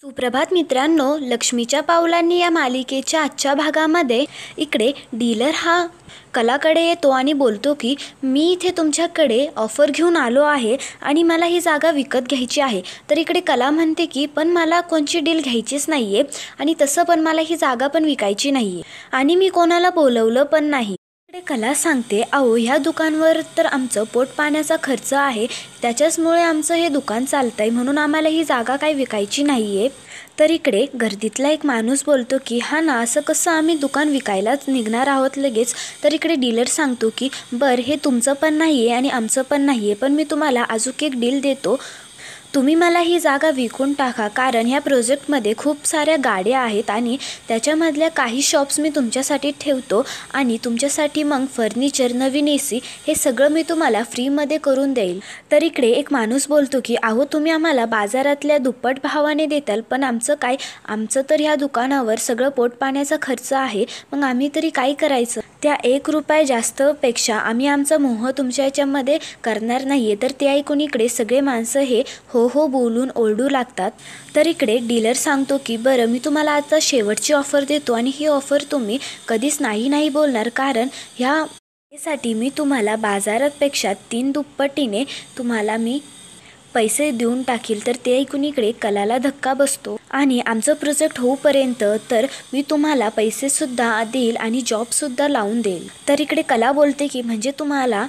सुप्रभात मित्रांनो, लक्ष्मीच्या पावलांनी या मालिकेच्या आजच्या भागामध्ये इकडे डीलर हा कलाकडे येतो आणि बोलतो की मी इथे तुमच्याकडे ऑफर घेऊन आलो आहे आणि मला ही जागा विकत घ्यायची आहे. तर इकडे कला म्हणते की पण मला कोणची डील घ्यायचीच नाही आहे आणि तसं पण मला ही जागा पण विकायची नाही आहे आणि मी कोणाला बोलवलं पण नाही. इकडे कला सांगते, अहो ह्या दुकानवर तर आमचं पोट पाण्याचा खर्च आहे, त्याच्याचमुळे आमचं हे दुकान चालतंय, म्हणून आम्हाला ही जागा काही विकायची नाही आहे. तर इकडे गर्दीतला एक माणूस बोलतो की हा ना, असं कसं, आम्ही दुकान विकायलाच निघणार आहोत लगेच. तर इकडे डीलर सांगतो की बरं, हे तुमचं पण नाही आहे आणि आमचं पण नाही आहे, पण मी तुम्हाला अजून एक डील देतो, तुम्ही मला ही जागा विकून टाका, कारण ह्या प्रोजेक्टमध्ये खूप साऱ्या गाड्या आहेत आणि त्याच्यामधल्या काही शॉप्स मी तुमच्यासाठी ठेवतो आणि तुमच्यासाठी मग फर्निचर, नवीन AC हे सगळं मी तुम्हाला फ्रीमध्ये करून देईल. तर इकडे एक माणूस बोलतो की अहो, तुम्ही आम्हाला बाजारातल्या दुप्पट भावाने देताल, पण आमचं काय, आमचं तर ह्या दुकानावर सगळं पोट पाण्याचा खर्च आहे, मग आम्ही तरी काय करायचं. त्या 1 रुपया जास्तपेक्षा आम्ही आमचा मोह तुमच्या याच्यामध्ये करणार नाही आहे. तर ते ऐकून इकडे सगळे माणसं हे हो हो बोलून ओरडू लागतात. तर इकडे डीलर सांगतो की बरं, मी तुम्हाला आता शेवटची ऑफर देतो आणि ही ऑफर तुम्ही कधीच नाही बोलणार, कारण ह्यासाठी मी तुम्हाला बाजारापेक्षा 3 दुप्पटीने तुम्हाला मी पैसे देऊन टाकील. तर ते ऐकून इकडे कलाला धक्का बसतो आणि आमचं प्रोजेक्ट होऊपर्यंत तर मी तुम्हाला पैसेसुद्धा देईल आणि जॉबसुद्धा लावून देईल. तर इकडे कला बोलते की म्हणजे तुम्हाला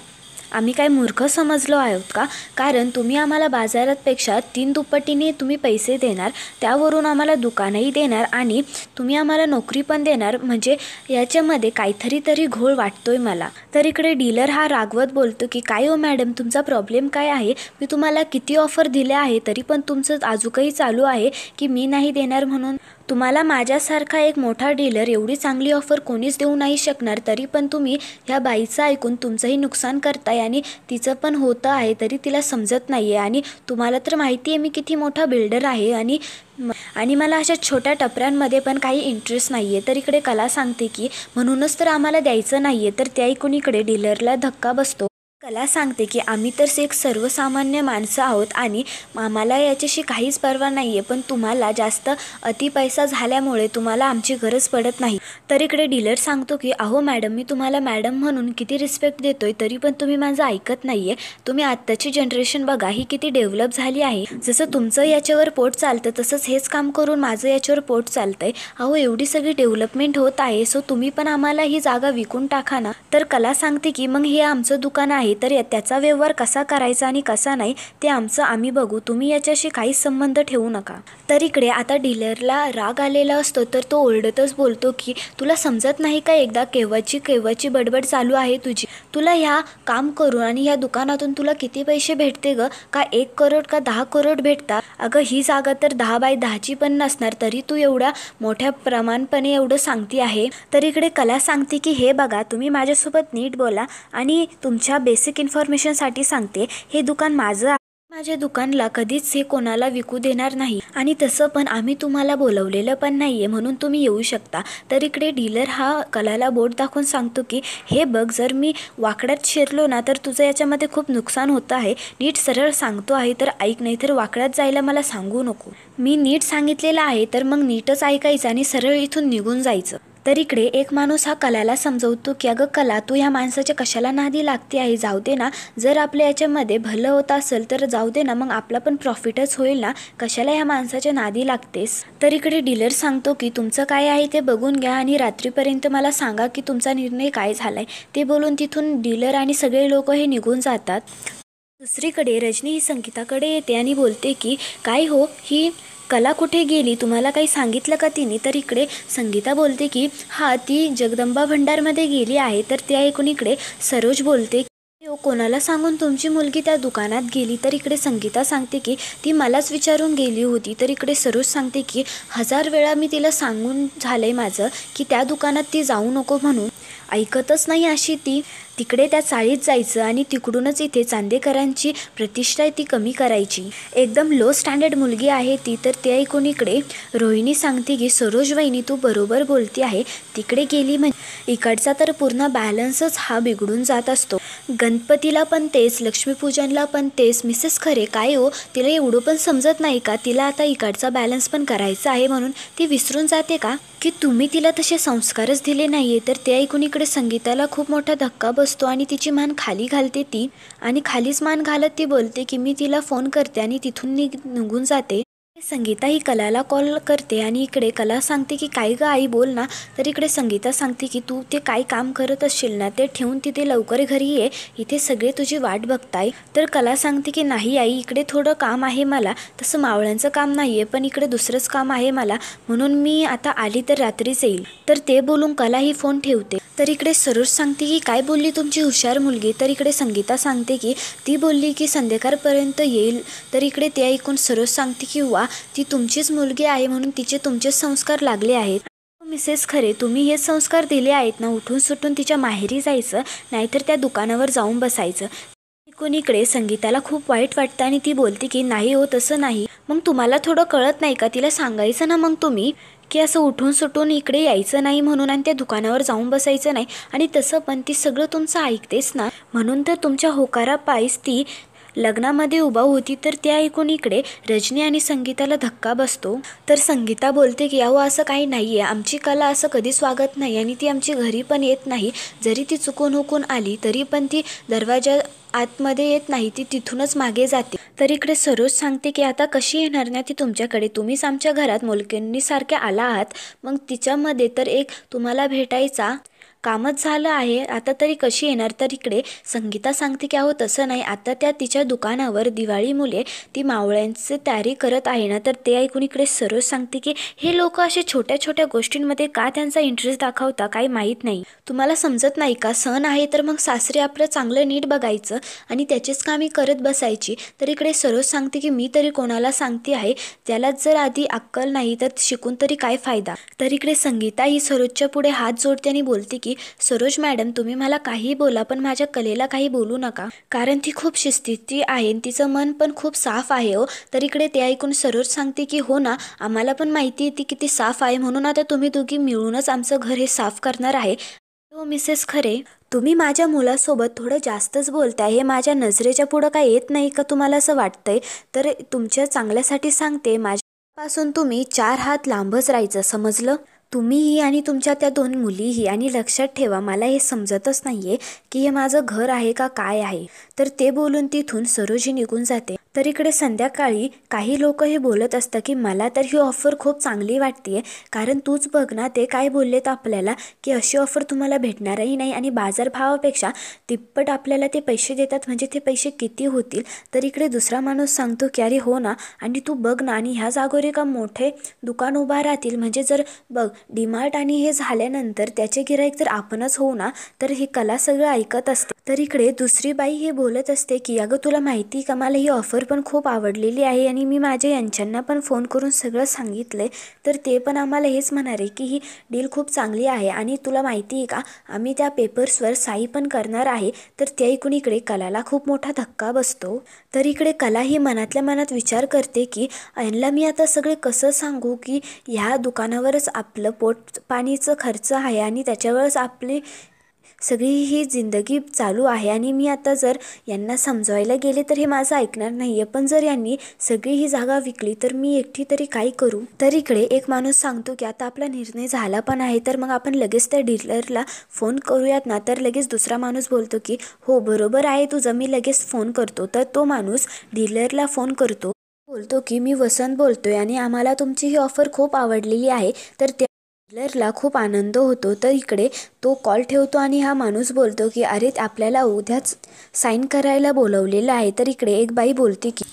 आम्ही काय मूर्ख समजलो आहोत का, कारण तुम्ही आम्हाला बाजारापेक्षा 3 दुप्पटीने तुम्ही पैसे देणार, त्यावरून आम्हाला दुकानही देणार आणि तुम्ही आम्हाला नोकरी पण देणार, म्हणजे याच्यामध्ये काहीतरी घोळ वाटतोय मला. तर इकडे डीलर हा रागवत बोलतो की काय हो मॅडम, तुमचा प्रॉब्लेम काय आहे, मी तुम्हाला किती ऑफर दिल्या आहे तरी पण तुमचं अजूनही चालू आहे की मी नाही देणार म्हणून. तुम्हाला माझ्यासारखा एक मोठा डीलर एवढी चांगली ऑफर कोणीच देऊ नाही शकणार, तरी पण तुम्ही ह्या बाईचं ऐकून तुमचंही नुकसान करताय आणि तिचं पण होतं आहे, तरी तिला समजत नाही आहे. आणि तुम्हाला तर माहिती आहे मी किती मोठा बिल्डर आहे आणि मला अशा छोट्या टपऱ्यांमध्ये पण काही इंटरेस्ट नाही आहे. तर इकडे कला सांगते की म्हणूनच तर आम्हाला द्यायचं नाही आहे. तर त्या ऐकून इकडे डीलरला धक्का बसतो. कला सांगते की आम्ही तर एक सर्वसामान्य माणसं आहोत आणि आम्हाला याच्याशी काहीच पर्वा नाही आहे, पण तुम्हाला जास्त अति पैसा झाल्यामुळे तुम्हाला आमची गरज पडत नाही. तर इकडे डीलर सांगतो की अहो मॅडम, मी तुम्हाला मॅडम म्हणून किती रिस्पेक्ट देतोय, तरी पण तुम्ही माझं ऐकत नाही आहे. तुम्ही आत्ताची जनरेशन बघा, ही किती डेव्हलप झाली आहे. जसं तुमचं याच्यावर पोट चालतं तसंच हेच काम करून माझं याच्यावर पोट चालतं आहे. अहो, एवढी सगळी डेव्हलपमेंट होत आहे, सो तुम्ही पण आम्हाला ही जागा विकून टाका ना. तर कला सांगते की मग हे आमचं दुकान आहे, तर त्याचा व्यवहार कसा करायचा आणि कसा नाही ते आम्ही बघू, तुम्ही याच्याशी काहीच संबंध ठेवू नका. तर इकडे आता डीलरला राग आलेला असतो, तर तो ओरडतच बोलतो की तुला समजत नाही का, एकदा केव्हाची बडबड चालू आहे तुझी. तुला ह्या काम करून आणि ह्या दुकानातून तुला किती पैसे भेटते ग, का 1 करोड का 10 करोड भेटतात. अगं, ही जागा तर 10 बाय 10ची पण नसणार, तरी तू एवढ्या मोठ्या प्रमाणपणे एवढं सांगती आहे. तर इकडे कला सांगते की हे बघा, तुम्ही माझ्यासोबत नीट बोला आणि तुमच्या बेसिक इन्फॉर्मेशनसाठी सांगते, हे दुकान माझं आहे. माझ्या दुकानला कधीच हे कोणाला विकू देणार नाही आणि तसं पण आम्ही तुम्हाला बोलवलेलं पण नाही आहे, म्हणून तुम्ही येऊ शकता. तर इकडे डीलर हा कलाला बोट दाखवून सांगतो की हे बघ, जर मी वाकड्यात शिरलो ना तर तुझं याच्यामध्ये खूप नुकसान होतं आहे. नीट सरळ सांगतो आहे तर ऐक, नाही तर वाकड्यात जायला मला सांगू नको. मी नीट सांगितलेलं आहे तर मग नीटच ऐकायचं आणि सरळ इथून निघून जायचं. तर इकडे एक माणूस हा कलाला समजवतो की अगं कला, तू ह्या माणसाच्या कशाला नादी लागते आहे, जाऊ दे ना, जर आपल्या याच्यामध्ये भलं होत असेल तर जाऊ दे ना, मग आपला पण प्रॉफिटच होईल ना, कशाला ह्या माणसाच्या नादी लागतेस. तर इकडे डीलर सांगतो की तुमचं काय आहे ते बघून घ्या आणि रात्रीपर्यंत मला सांगा की तुमचा निर्णय काय झालाय. ते बोलून तिथून डीलर आणि सगळे लोक हे निघून जातात. दुसरीकडे रजनी ही संगीताकडे येते आणि बोलते की काय हो, ही कला कुठे गेली, तुम्हाला काही सांगितलं का तिने. तर इकडे संगीता बोलते की हा, ती जगदंबा भंडारमध्ये गेली आहे. तर ते ऐकून इकडे सरोज बोलते, कोणाला सांगून तुमची मुलगी त्या दुकानात गेली. तर इकडे संगीता सांगते की ती मलाच विचारून गेली होती. तर इकडे सरोज सांगते की 1000 वेळा मी तिला सांगून झालंय माझं की त्या दुकानात ती जाऊ नको म्हणून, ऐकतच नाही अशी ती. तिकडे त्या चाळीत जायचं आणि तिकडूनच इथे चांदेकरांची प्रतिष्ठा ती कमी करायची. एकदम लो स्टँडर्ड मुलगी आहे ती. तर ते ऐकून इकडे रोहिणी सांगते की सरोज वहिनी, तू बरोबर बोलती आहे, तिकडे गेली म्हणजे इकडचा तर पूर्ण बॅलन्सच हा बिघडून जात असतो. गणपतीला पण तेच, लक्ष्मीपूजनला पण तेच. मिसेस खरे काय हो, तिला एवढं पण समजत नाही का? तिला आता इकडचा बॅलन्स पण करायचा आहे म्हणून ती विसरून जाते का की तुम्ही तिला तसे संस्कारच दिले नाहीये? तर ते ऐकून इकडे संगीताला खूप मोठा धक्का बसतो आणि तिची मान खाली घालते ती, आणि खालीच मान घालत ती बोलते की मी तिला फोन करते, आणि तिथून निघून जाते. संगीता ही कलाला कॉल करते आणि इकडे कला सांगते की काय ग आई, बोल ना. तर इकडे संगीता सांगते की तू ते काय काम करत असशील ना ते ठेवून तिथे लवकर घरी ये, इथे सगळे तुझी वाट बघताय. तर कला सांगते की नाही आई, इकडे थोडं काम आहे मला, तसं मावळ्यांचं काम नाही आहे पण इकडे दुसरंच काम आहे मला, म्हणून मी आता आली तर रात्रीच येईल. तर ते बोलून कला ही फोन ठेवते. तर इकडे सरोज सांगते की काय बोलली तुमची हुशार मुलगी. तर इकडे संगीता सांगते की ती बोलली की संध्याकाळपर्यंत येईल. तर इकडे ते ऐकून सरोज सांगते की वा, ती तुमचीच मुलगी आहे म्हणून तिचे तुमचेच संस्कार लागले आहेत. मिसेस खरे, तुम्ही हेच संस्कार दिले आहेत ना, उठून सुटून तिच्या माहेरी जायचं, नाहीतर त्या दुकानावर जाऊन बसायचं. इकडे संगीताला खूप वाईट वाटतं आणि ती बोलते की नाही हो, तसं नाही. मग तुम्हाला थोडं कळत नाही का? तिला सांगायचं ना मग तुम्ही की असं उठून सुटून इकडे यायचं नाही म्हणून, आणि त्या दुकानावर जाऊन बसायचं नाही. आणि तसं पण ती सगळं तुमचं ऐकतेच ना, म्हणून तर तुमच्या होकारापायीच ती लग्नामध्ये उभा होती. तर ते ऐकून इकडे रजनी आणि संगीताला धक्का बसतो. तर संगीता बोलते की अहो असं काही नाही आहे, आमची कला असं कधीच वागत नाही आणि ती आमची घरी पण येत नाही. जरी ती चुकून हुकून आली तरी पण ती दरवाजा आतमध्ये येत नाही, ती तिथूनच मागे जाते. तर इकडे सरोज सांगते की आता कशी येणार ना ती तुमच्याकडे, तुम्हीच आमच्या घरात मोलकरणीसारख्या आला आहात, मग तिच्यामध्ये तर एक तुम्हाला भेटायचा कामच झालं आहे, आता तरी कशी येणार. तर इकडे संगीता सांगते की अहो तसं नाही, आता त्या तिच्या दुकानावर दिवाळी मुले ती मावळ्यांची तयारी करत आहे ना. तर ते ऐकून इकडे सरोज सांगते की हे लोक असे छोट्या छोट्या गोष्टींमध्ये का त्यांचा इंटरेस्ट दाखवता, काही माहीत नाही. तुम्हाला समजत नाही का? सण आहे तर मग सासरे आपलं चांगलं नीट बघायचं आणि त्याचीच कामी करत बसायची. तर इकडे सरोज सांगते की मी तरी कोणाला सांगते आहे, त्यालाच जर आधी अक्कल नाही तर शिकून तरी काय फायदा. तर इकडे संगीता ही सरोजच्या पुढे हात जोडते आणि बोलते की सरोज मॅडम, तुम्ही मला काही बोला पण माझ्या कलेला काही बोलू नका, कारण ती खूप शिस्तीची आहे, तिचं मन पण खूप साफ आहे हो. तर इकडे ते ऐकून सरोज सांगते की हो ना, आम्हाला पण माहिती आहे ती किती साफ आहे, म्हणून आता तुम्ही दोघी मिळूनच आमचं घर हे साफ करणार आहे. हो मिसेस खरे, तुम्ही माझ्या मुलासोबत थोडं जास्तच बोलताय, हे माझ्या नजरेच्या पुढं काय येत नाही का तुम्हाला असं वाटतंय? तर तुमच्या चांगल्यासाठी सांगते, माझ्यापासून तुम्ही 4 हात लांबच राहायचं, समजलं? तुम्हीही आणि तुमच्या त्या 2 मुलीही. आणि लक्षात ठेवा, मला हे समजतच नाहीये की हे माझं घर आहे का काय आहे. तर ते बोलून तिथून सरोजी निघून जाते. तर इकडे संध्याकाळी काही लोक हे बोलत असतात की मला तर ही ऑफर खूप चांगली वाटते, कारण तूच बघ ना ते काय बोललेत आपल्याला की अशी ऑफर तुम्हाला भेटणारही नाही आणि बाजारभावापेक्षा तिप्पट आपल्याला ते पैसे देतात, म्हणजे ते पैसे किती होतील. तर इकडे दुसरा माणूस सांगतो की अरे हो ना, आणि तू बघ ना, आणि ह्या जागेवर का मोठे दुकान उभा राहतील, म्हणजे जर बघ डीमार्ट आणि हे झाल्यानंतर त्याचे गिराईक जर आपणच होऊ ना. तर ही कला सगळं ऐकत असते. तर इकडे दुसरी बाई हे बोलत असते की अगं तुला माहिती का, मला ही ऑफर पण खूप आवडलेली आहे आणि मी माझ्या यांच्यांना पण फोन करून सगळं सांगितलंय, तर ते पण आम्हाला हेच म्हणाले की ही डील खूप चांगली आहे आणि तुला माहिती आहे का, आम्ही त्या पेपर्सवर सही पण करणार आहे. तर त्या ऐकून इकडे कलाला खूप मोठा धक्का बसतो. तर इकडे कला ही मनातल्या मनात विचार करते की यांना मी आता सगळे कसं सांगू की ह्या दुकानावरच आपलं पोट पाणीचं खर्च आहे आणि त्याच्यावरच आपली सगळी ही जिंदगी चालू आहे, आणि मी आता जर यांना समजवायला गेले तर हे माझं ऐकणार नाही आहे, पण जर यांनी सगळी ही जागा विकली तर मी एकटी तरी काय करू. तर इकडे एक माणूस सांगतो की आता आपला निर्णय झाला पण आहे, तर मग आपण लगेच त्या डीलरला फोन करूयात ना. तर लगेच दुसरा माणूस बोलतो की हो बरोबर आहे तुझं, मी लगेच फोन करतो. तर तो माणूस डीलरला फोन करतो, बोलतो की मी वसंत बोलतोय आणि आम्हाला तुमची ही ऑफर खूप आवडलेली आहे. तर त्या डीलरला खूप आनंद होतो. तर इकडे तो कॉल ठेवतो आणि हा माणूस बोलतो की अरे आपल्याला उद्याच साईन करायला बोलवलेलं आहे. तर इकडे एक बाई बोलते की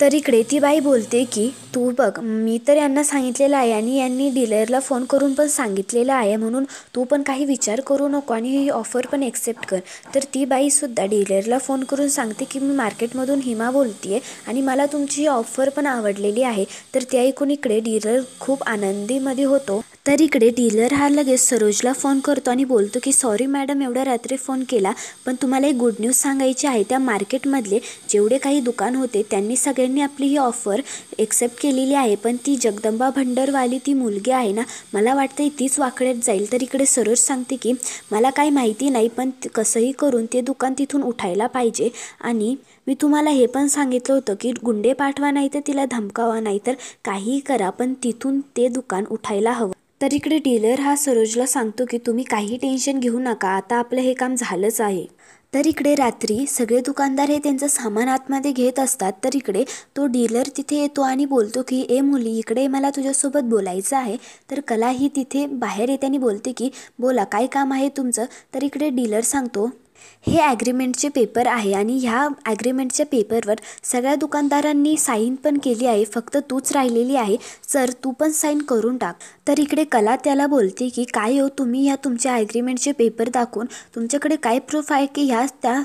ती बाई बोलते की तू बघ, मी तर यांना सांगितलेलं आहे आणि यांनी डीलरला फोन करून पण सांगितलेलं आहे, म्हणून तू पण काही विचार करू नको आणि ही ऑफर पण एक्सेप्ट कर. तर ती बाईसुद्धा डीलरला फोन करून सांगते की मी मार्केटमधून हिमा बोलते आणि मला तुमची ही ऑफर पण आवडलेली आहे. तर ते ऐकून इकडे डीलर खूप आनंदीमध्ये होतो. तर इकडे डीलर हा लगेच सरोजला फोन करतो आणि बोलतो की सॉरी मॅडम एवढ्या रात्री फोन केला, पण तुम्हाला एक गुड न्यूज सांगायची आहे. त्या मार्केटमधले जेवढे काही दुकान होते त्यांनी सगळ्यांनी आपली ही ऑफर एक्सेप्ट केलेली आहे. पण ती जगदंबा भंडरवाली ती मुलगी आहे ना, मला वाटतं तीच वाकड्यात जाईल. तर इकडे सरोज सांगते की मला काही माहिती नाही, पण कसंही करून ते दुकान तिथून उठायला पाहिजे. आणि मी तुम्हाला हे पण सांगितलं होतं की गुंडे पाठवा, नाही तर तिला धमकावा, नाही तर काहीही करा, पण तिथून ते दुकान उठायला हवं. तर इकडे डीलर हा सरोजला सांगतो की तुम्ही काही टेन्शन घेऊ नका, आता आपलं हे काम झालंच आहे. तर इकडे रात्री सगळे दुकानदार हे त्यांचं सामान आतमध्ये घेत असतात. तर इकडे तो डीलर तिथे येतो आणि बोलतो की ए मुली, इकडे मला तुझ्यासोबत बोलायचं आहे. तर कला ही तिथे बाहेर येते आणि बोलते की बोला, काय काम आहे तुमचं. तर इकडे डीलर सांगतो हे ॲग्रीमेंटचे पेपर आहे आणि ह्या ॲग्रीमेंटच्या पेपरवर सगळ्या दुकानदारांनी साईन पण केली आहे, फक्त तूच राहिलेली आहे. सर तू पण साईन करून टाक. तर इकडे कला त्याला बोलते की काय हो, तुम्ही ह्या तुमच्या ॲग्रीमेंटचे पेपर दाखवून तुमच्याकडे काय प्रूफ आहे की त्या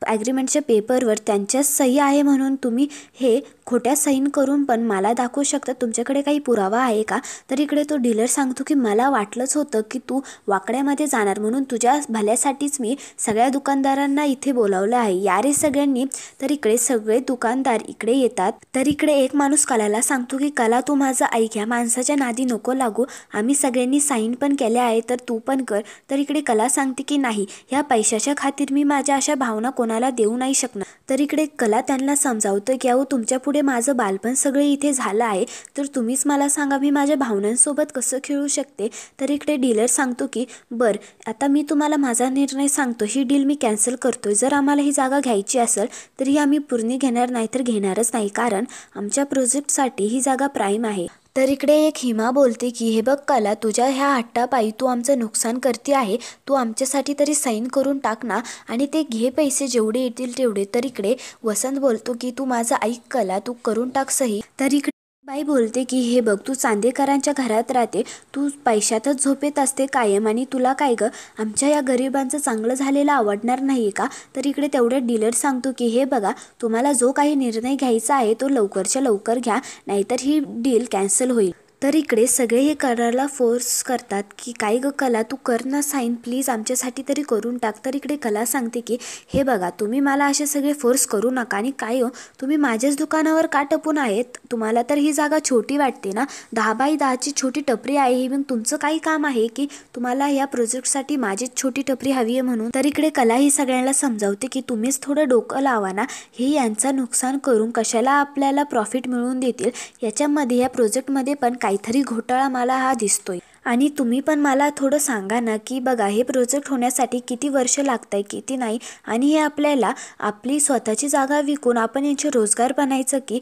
ॲग्रीमेंटच्या पेपरवर त्यांच्याच सही आहे म्हणून तुम्ही हे खोट्या साईन करून पण मला दाखवू शकता, तुमच्याकडे काही पुरावा आहे का. तर इकडे तो डीलर सांगतो की मला वाटलंच होतं की तू वाकड्यामध्ये जाणार, म्हणून तुझ्या भल्यासाठीच मी सगळ्या दुकानदारांना इथे बोलावलं आहे, या रे सगळ्यांनी. तर इकडे सगळे दुकानदार इकडे येतात. तर इकडे एक माणूस कलाला सांगतो की कला तू माझं ऐक, ह्या माणसाच्या नादी नको लागू, आम्ही सगळ्यांनी साईन पण केल्या आहे, तर तू पण कर. तर इकडे कला सांगते की नाही, ह्या पैशाच्या खातीर मी माझ्या अशा भावना कोणाला देऊ नाही शकणार. तर इकडे कला त्यांना समजावतं की अहो तुमच्या पुढे माझं बालपण सगळे इथे झालं आहे, तर तुम्हीच मला सांगा मी माझ्या भावनांसोबत कसं खेळू शकते. तर इकडे डीलर सांगतो की बरं, आता मी तुम्हाला माझा निर्णय सांगतो, ही डील मी कॅन्सल करतोय. जर आम्हाला ही जागा घ्यायची असेल तर ही आम्ही पूर्ण घेणार, नाही तर घेणारच नाही, कारण आमच्या प्रोजेक्टसाठी ही जागा प्राईम आहे. तर इकडे एक हिमा बोलते की हे बघ कला, तुझ्या ह्या हट्टापायी तू आमचं नुकसान करते आहे, तू आमच्यासाठी तरी साईन करून टाक ना, आणि ते घे पैसे जेवढे येतील तेवढे. तर इकडे वसंत बोलतो की तू माझं ऐक कला, तू करून टाक सही. तर इकडे बाई बोलते की हे बघ, तू चांदेकरांच्या घरात राहते, तू पैशातच झोपेत असते कायम, आणि तुला काय ग आमच्या या गरिबांचं चांगलं झालेलं आवडणार नाही का. तर इकडे तेवढ्या डीलर सांगतो की हे बघा, तुम्हाला जो काही निर्णय घ्यायचा आहे तो लवकरच्या लवकर घ्या, नाहीतर ही डील कॅन्सल होईल. तर इकडे सगळे हे करायला फोर्स करतात की काय ग कला, तू कर ना साईन प्लीज, आमच्यासाठी तरी करून टाक. तर इकडे कला सांगते की हे बघा, तुम्ही मला असे सगळे फोर्स करू नका, आणि काय हो तुम्ही माझ्याच दुकानावर का टपून आहेत, तुम्हाला तर ही जागा छोटी वाटते ना, 10x10ची छोटी टपरी आहे ही, मग तुमचं काही काम आहे की तुम्हाला या प्रोजेक्टसाठी माझीच छोटी टपरी हवी आहे म्हणून. तर इकडे कला ही सगळ्यांना समजावते की तुम्हीच थोडं डोकं लावा ना, हे यांचं नुकसान करून कशाला आपल्याला प्रॉफिट मिळवून देतील, याच्यामध्ये या प्रोजेक्टमध्ये पण काहीतरी घोटाळा मला हा दिसतोय. आणि तुम्ही पण मला थोडं सांगा ना की बघा, हे प्रोजेक्ट होण्यासाठी किती वर्ष लागत आहे किती नाही, आणि हे आपल्याला आपली स्वतःची जागा विकून आपण यांचे रोजगार बनायचं की.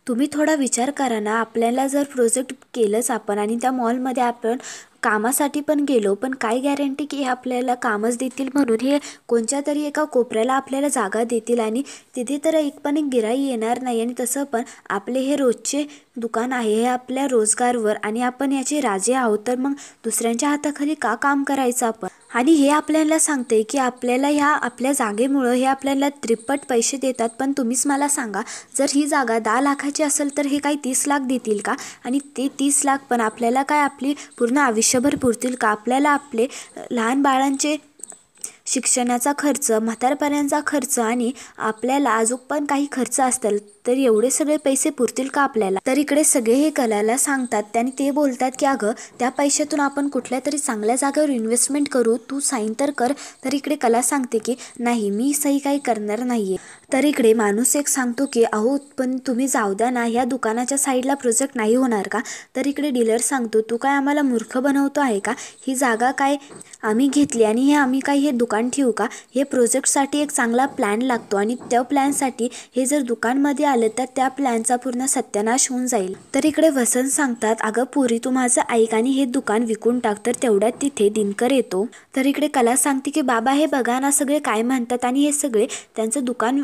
तुम्ही थोडा विचार करा ना, आपल्याला जर प्रोजेक्ट केलंच आपण आणि त्या मॉलमध्ये आपण कामासाठी पण गेलो, पण काय गॅरंटी की हे आपल्याला कामच देतील म्हणून, हे कोणत्या तरी एका कोपऱ्याला आपल्याला जागा देतील आणि तिथे तर एक पण एक गिराई येणार नाही. आणि तसं पण आपले हे रोजचे दुकान आहे, हे आपल्या रोजगारवर, आणि आपण याचे राजे आहोत, तर मग दुसऱ्यांच्या हाताखाली का काम करायचं आपण. आणि हे आपल्याला सांगते की आपल्याला ह्या आपल्या जागेमुळं हे आपल्याला त्रिपट पैसे देतात. पण तुम्हीच मला सांगा, जर ही जागा 10 लाखाची असेल तर हे काही 30 लाख देतील का, आणि ते 30 लाख पण आपल्याला काय आपली पूर्ण आयुष्यभर पुरतील का. आपल्याला आपले लहान बाळांचे शिक्षणाचा खर्च, म्हातारपणाचा खर्च, आणि आपल्याला अजून पण काही खर्च असतील, तर एवढे सगळे पैसे पुरतील का आपल्याला. तर इकडे सगळे हे कलाला सांगतात आणि ते बोलतात की अगं त्या पैशातून आपण कुठल्या तरी चांगल्या जागेवर इन्व्हेस्टमेंट करू, तू साईन तर कर. तर इकडे कला सांगते की नाही, मी सही काही करणार नाहीये. तर इकडे माणूस एक सांगतो की अहो पण तुम्ही जाऊ द्या ना, ह्या दुकानाच्या साईडला प्रोजेक्ट नाही होणार का. तर इकडे डीलर सांगतो तू काय आम्हाला मूर्ख बनवतो आहे का, ही जागा काय आम्ही घेतली आणि हे आम्ही काही हे दुकान ठेवू का. हे प्रोजेक्टसाठी एक चांगला प्लॅन लागतो, आणि त्या प्लॅनसाठी हे जर दुकानमध्ये आलं तर त्या प्लॅनचा पूर्ण सत्यानाश होऊन जाईल. तर इकडे वसंत सांगतात अगं पुरी, तू माझं ऐक आणि हे दुकान विकून टाक. तर तेवढ्यात तिथे दिनकर येतो. तर इकडे कला सांगते की बाबा हे बघा ना सगळे काय म्हणतात, आणि हे सगळे त्यांचं दुकान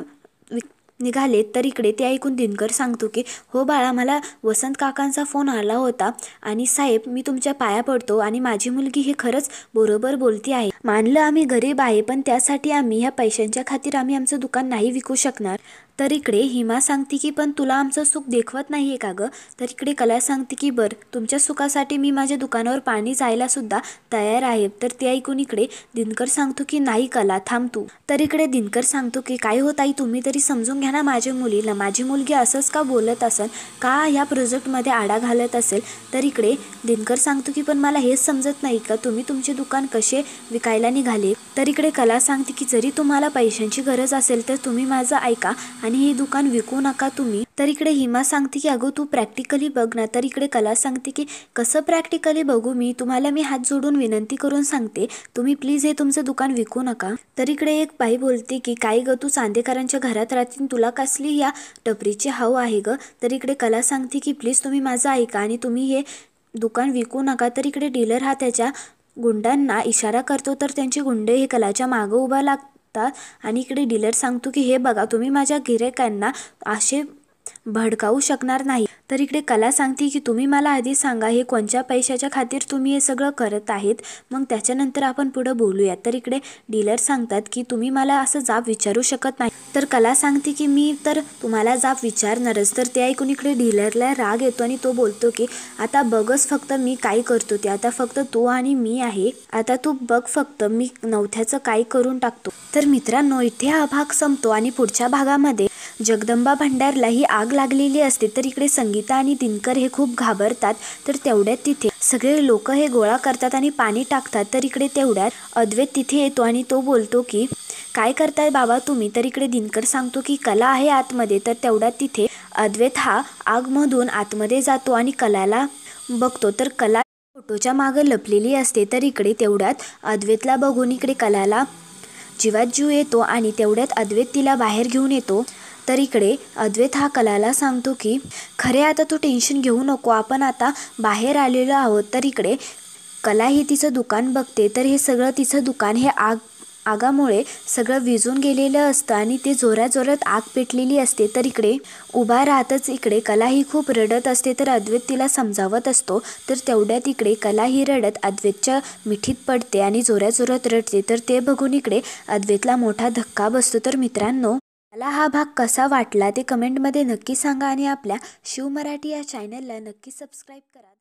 निघाले. तर इकडे ते ऐकून दिनकर सांगतो की हो बाळा, मला वसंत काकांचा फोन आला होता, आणि साहेब मी तुमच्या पाया पडतो, आणि माझी मुलगी हे खरंच बरोबर बोलती आहे. मानलं आम्ही गरीब आहे, पण त्यासाठी आम्ही ह्या पैशांच्या खातीर आम्ही आमचं दुकान नाही विकू शकणार. तर इकडे हिमा सांगते की पण तुला आमचं सुख देखवत नाही आहे का गं. तर इकडे कला सांगते की बरं तुमच्या सुखासाठी मी माझ्या दुकानावर पाणी जायला सुद्धा तयार आहे. तर ते ऐकून इकडे दिनकर सांगतो की नाही कला थांब तू. तर इकडे दिनकर सांगतो की काय होत आई तुम्ही तरी समजून घ्या ना माझ्या मुलीला. माझी मुलगी असंच का बोलत असेल, का ह्या प्रोजेक्टमध्ये आडा घालत असेल. तर इकडे दिनकर सांगतो की पण मला हेच समजत नाही का तुम्ही तुमचे दुकान कसे विकायला निघाले. तर इकडे कला सांगते की जरी तुम्हाला पैशांची गरज असेल तर तुम्ही माझं ऐका आणि हे दुकान विकू नका तुम्ही. तर इकडे हिमा सांगते की अगो तू प्रॅक्टिकली बघ ना. तर इकडे कला सांगते की कसं प्रॅक्टिकली बघू तुम्हाला मी हात जोडून विनंती करून सांगते तुम्ही प्लीज हे तुमचं दुकान विकू नका. तर इकडे एक बाई बोलते की काय ग तू चांदेकरांच्या घरात राहतील तुला कसली या टपरीची हवा आहे ग. तर इकडे कला सांगते की प्लीज तुम्ही माझं ऐका आणि तुम्ही हे दुकान विकू नका. तर इकडे डीलर हा त्याच्या गुंडांना इशारा करतो तर त्यांचे गुंडे हे कलाच्या मागं उभा लागतात आणि इकडे डीलर सांगतो की हे बघा तुम्ही माझ्या गिऱ्हाईकांना असे भडकावू शकणार नाही. तर इकडे कला सांगते की तुम्ही मला आधी सांगा हे कोणत्या पैशाच्या खातीर तुम्ही हे सगळं करत आहेत, मग त्याच्यानंतर आपण पुढं बोलूया. तर इकडे डीलर सांगतात की तुम्ही मला असं जाब विचारू शकत नाही. तर कला सांगते की मी तर तुम्हाला जाब विचारणारच. तर ते ऐकून इकडे डीलरला राग येतो आणि तो बोलतो की आता बघच फक्त मी काय करतो ते. आता फक्त तू आणि मी आहे, आता तू बघ फक्त मी नवथ्याचं काय करून टाकतो. तर मित्रांनो इथे हा भाग संपतो आणि पुढच्या भागामध्ये जगदंबा भंडारला ही आग लागलेली असते. तर इकडे संगीता आणि दिनकर हे खूप घाबरतात. तर तेवढ्यात तिथे सगळे लोक हे गोळा करतात आणि पाणी टाकतात. तर इकडे तेवढ्यात अद्वैत तिथे येतो आणि तो बोलतो की काय करताय बाबा तुम्ही. तर इकडे दिनकर सांगतो की कला आहे आतमध्ये. तर तेवढ्यात तिथे अद्वैत हा आगमधून आतमध्ये जातो आणि कलाला बघतो. तर कला फोटोच्या मागं लपलेली असते. तर इकडे तेवढ्यात अद्वैतला बघून इकडे कलाला जीवात जीव येतो आणि तेवढ्यात अद्वैत तिला बाहेर घेऊन येतो. तर इकडे अद्वैत हा कलाला सांगतो की खरे आता तू टेन्शन घेऊ नको, आपण आता बाहेर आलेलो आहोत. तर इकडे कला ही तिचं दुकान बघते. तर हे सगळं तिचं दुकान हे आगामुळे सगळं विझून गेलेलं असतं आणि ते जोरात जोरात आग पेटलेली असते. तर इकडे उभा राहतच इकडे कला ही खूप रडत असते. तर अद्वैत तिला समजावत असतो. तर तेवढ्यात इकडे कला ही रडत अद्वैतच्या मिठीत पडते आणि जोरात जोरात रडते. तर ते बघून इकडे अद्वैतला मोठा धक्का बसतो. तर मित्रांनो मला हा भाग कसा वाटला ते कमेंटमध्ये नक्की सांगा आणि आपल्या शिव मराठी या चॅनलला नक्की सबस्क्राईब करा.